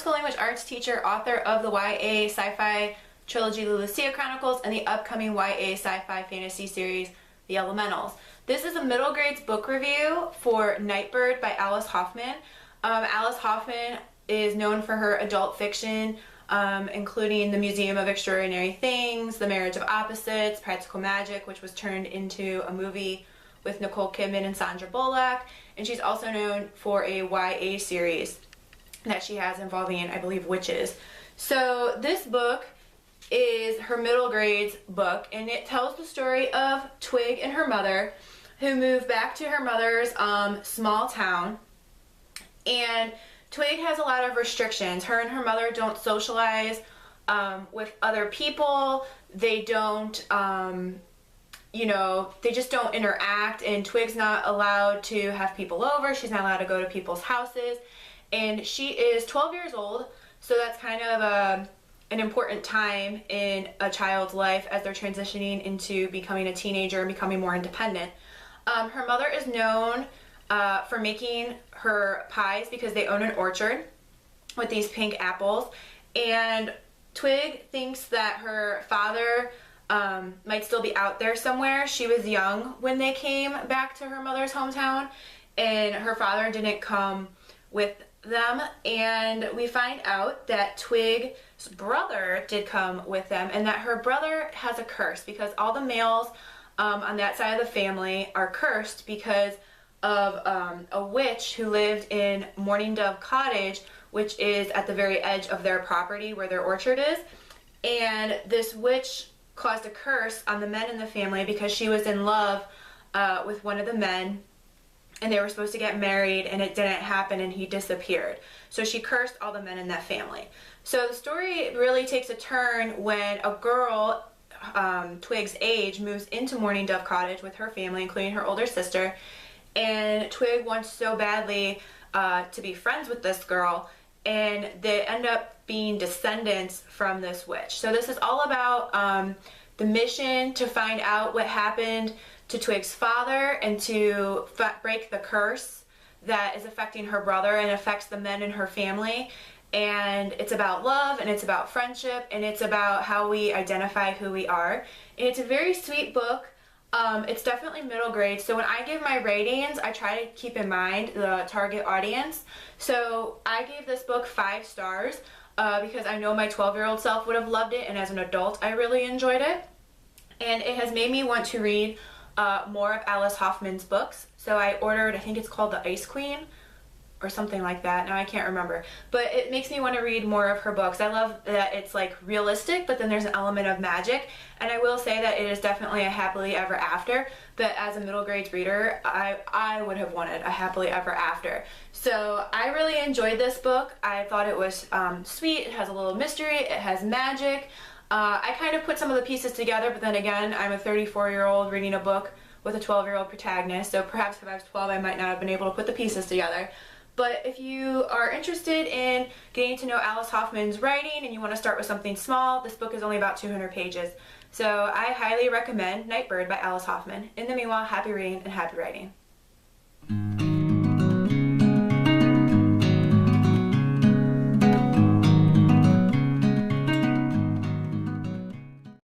school language arts teacher, author of the YA sci-fi trilogy The Lucia Chronicles and the upcoming YA sci-fi fantasy series The Elementals. This is a middle grades book review for Nightbird by Alice Hoffman. Alice Hoffman is known for her adult fiction, including The Museum of Extraordinary Things, The Marriage of Opposites, Practical Magic, which was turned into a movie with Nicole Kidman and Sandra Bullock, and she's also known for a YA series that she has involving, I believe, witches. So this book is her middle grades book, and it tells the story of Twig and her mother who moved back to her mother's small town, and Twig has a lot of restrictions. Her and her mother don't socialize with other people. They don't, they just don't interact, and Twig's not allowed to have people over. She's not allowed to go to people's houses, and she is 12 years old, so that's kind of an important time in a child's life as they're transitioning into becoming a teenager and becoming more independent. Her mother is known for making her pies because they own an orchard with these pink apples, and Twig thinks that her father might still be out there somewhere. She was young when they came back to her mother's hometown, and her father didn't come with them, and we find out that Twig's brother did come with them, and that her brother has a curse because all the males on that side of the family are cursed because of a witch who lived in Morning Dove Cottage, which is at the very edge of their property where their orchard is. And this witch caused a curse on the men in the family because she was in love with one of the men, and they were supposed to get married, and it didn't happen, and he disappeared. So she cursed all the men in that family. So the story really takes a turn when a girl Twig's age moves into Morning Dove Cottage with her family, including her older sister, and Twig wants so badly to be friends with this girl, and they end up being descendants from this witch. So this is all about the mission to find out what happened to Twig's father and to break the curse that is affecting her brother and affects the men in her family. And it's about love, and it's about friendship, and it's about how we identify who we are. And it's a very sweet book. It's definitely middle grade, so when I give my ratings, I try to keep in mind the target audience. So I gave this book 5 stars because I know my 12-year-old self would have loved it, and as an adult I really enjoyed it. And it has made me want to read more of Alice Hoffman's books. So I ordered, I think it's called The Ice Queen, or something like that. Now I can't remember, but it makes me want to read more of her books. I love that it's like realistic, but then there's an element of magic, and I will say that it is definitely a happily ever after, but as a middle grades reader, I would have wanted a happily ever after. So I really enjoyed this book. I thought it was sweet. It has a little mystery, it has magic. I kind of put some of the pieces together, but then again, I'm a 34-year-old reading a book with a 12-year-old protagonist, so perhaps if I was 12 I might not have been able to put the pieces together. But if you are interested in getting to know Alice Hoffman's writing and you want to start with something small, this book is only about 200 pages. So I highly recommend Nightbird by Alice Hoffman. In the meanwhile, happy reading and happy writing.